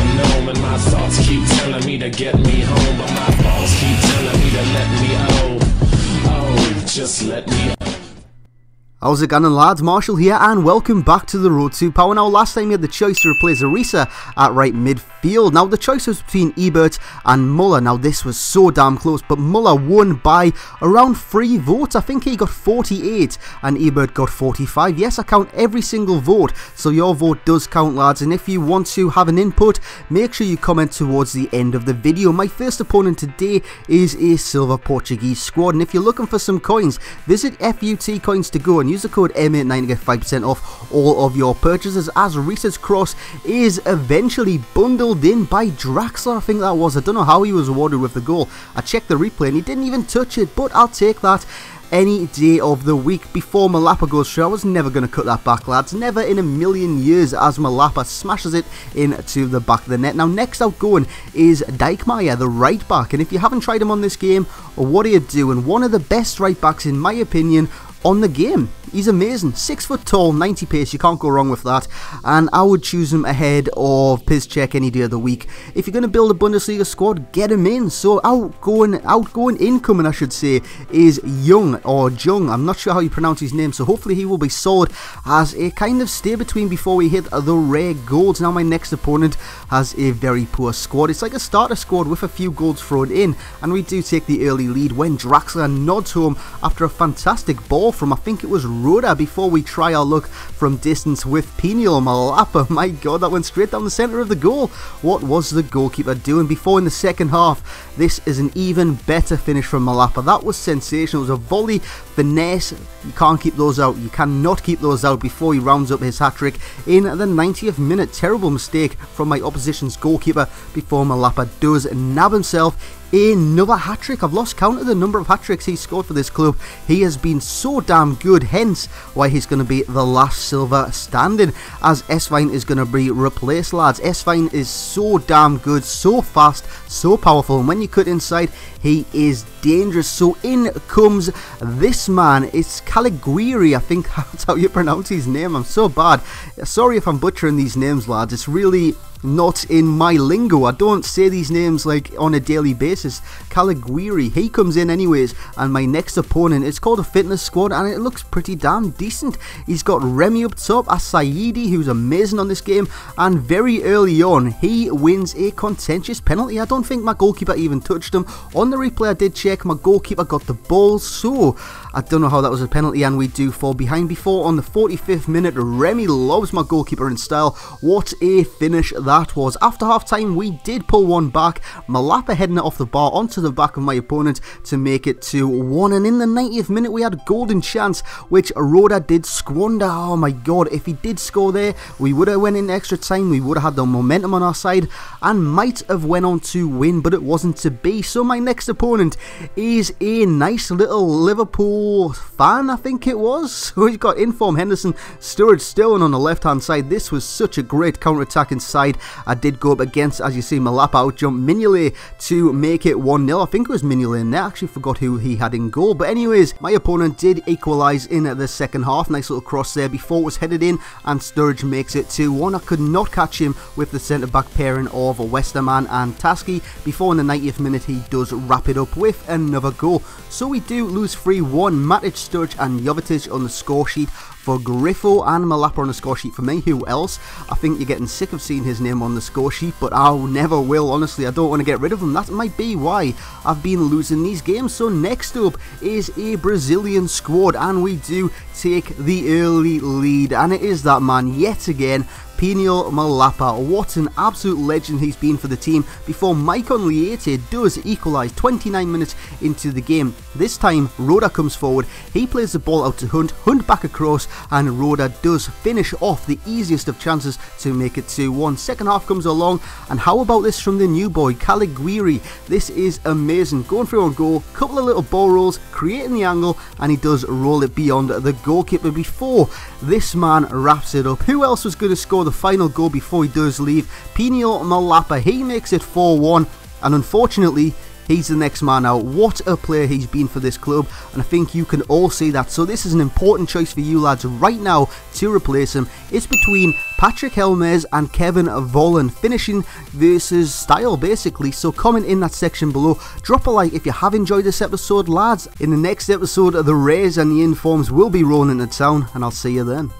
metronome, and my thoughts keep telling me to get me home, but my balls keep telling me to let me just let me. How's it going, lads? Marshall here, and welcome back to the Road to Power. Now, last time we had the choice to replace Arisa at right midfield. Now, the choice was between Ebert and Muller. Now, this was so damn close, but Muller won by around 3 votes. I think he got 48 and Ebert got 45. Yes, I count every single vote, so your vote does count, lads. And if you want to have an input, make sure you comment towards the end of the video. My first opponent today is a silver Portuguese squad, and if you're looking for some coins, visit FUT Coins to Go and use the code M89 to get 5% off all of your purchases, as Risa's cross is eventually bundled in by Draxler. I think that was. I don't know how he was awarded with the goal. I checked the replay and he didn't even touch it, but I'll take that any day of the week. Before Mlapa goes through, I was never going to cut that back, lads. Never in a million years, as Mlapa smashes it into the back of the net. Now, next out going is Dijkmeyer, the right back. And if you haven't tried him on this game, what are you doing? One of the best right backs, in my opinion, on the game. He's amazing. 6 foot tall, 90 pace, you can't go wrong with that. And I would choose him ahead of Piszczek any day of the week. If you're going to build a Bundesliga squad, get him in. So outgoing incoming, I should say, is Jung, or Jung. I'm not sure how you pronounce his name, so hopefully he will be solid as a kind of stay between before we hit the rare goals. Now, my next opponent has a very poor squad. It's like a starter squad with a few goals thrown in, and we do take the early lead when Draxler nods home after a fantastic ball from, I think it was Roda, before we try our luck from distance with Peniel Mlapa. My god, that went straight down the centre of the goal. What was the goalkeeper doing before in the second half? This is an even better finish from Mlapa. That was sensational. It was a volley, finesse. You can't keep those out. You cannot keep those out before he rounds up his hat-trick in the 90th minute. Terrible mistake from my opposition's goalkeeper before Mlapa does nab himself another hat-trick. I've lost count of the number of hat-tricks he's scored for this club. He has been so damn good, hence why he's going to be the last silver standing, as Esvine is going to be replaced, lads. Esvine is so damn good, so fast, so powerful, and when you cut inside, he is dangerous. So in comes this man. It's Caliguiri, I think that's how you pronounce his name. I'm so bad. Sorry if I'm butchering these names, lads. It's really not in my lingo. I don't say these names like on a daily basis. Caliguiri, he comes in anyways, and my next opponent, it's called a fitness squad, and it looks pretty damn decent. He's got Remy up top, Asaidi, who's amazing on this game, and very early on he wins a contentious penalty. I don't think my goalkeeper even touched him. On the replay I did check, my goalkeeper got the ball, so I don't know how that was a penalty, and we do fall behind. Before on the 45th minute, Remy lobs my goalkeeper in style. What a finish that was. After half time we did pull one back, Mlapa heading it off the bar onto the back of my opponent to make it 2-1, and in the 90th minute we had a golden chance which Roda did squander. Oh my god, if he did score there, we would have went in extra time, we would have had the momentum on our side and might have went on to win, but it wasn't to be. So my next opponent is a nice little Liverpool fan, I think it was. So he's got Inform Henderson, Stuart Sterling on the left hand side. This was such a great counter-attack inside. I did go up against, as you see, Mlapa outjump Mignolet to make it 1-0. I think it was Mignolet in there. I actually forgot who he had in goal. But anyways, my opponent did equalise in the second half. Nice little cross there before it was headed in, and Sturridge makes it 2-1. I could not catch him with the centre-back pairing of Westerman and Tasky. Before in the 90th minute he does wrap it up with another goal. So we do lose 3-1. Matic, Sturridge and Jovetic on the score sheet for Griffo, and Mlapa on the score sheet for me. Who else? I think you're getting sick of seeing his name on the score sheet, but I never will. Honestly, I don't want to get rid of him. That might be why I've been losing these games. So next up is a Brazilian squad, and we do take the early lead, and it is that man yet again, Peniel Mlapa. What an absolute legend he's been for the team before Maicon Liete does equalise 29 minutes into the game. This time Roda comes forward, he plays the ball out to Hunt, Hunt back across, and Roda does finish off the easiest of chances to make it 2-1. Second half comes along, and how about this from the new boy Caliguiri? This is amazing, going through on goal, couple of little ball rolls, creating the angle, and he does roll it beyond the goalkeeper before this man wraps it up. Who else was going to score the final goal before he does leave? Peniel Mlapa. He makes it 4-1, and unfortunately he's the next man out. What a player he's been for this club, and I think you can all see that. So this is an important choice for you lads right now to replace him. It's between Patrick Helmers and Kevin Volland, finishing versus style basically. So comment in that section below, drop a like if you have enjoyed this episode lads. In the next episode, the Rays and the Informs will be rolling into town, and I'll see you then.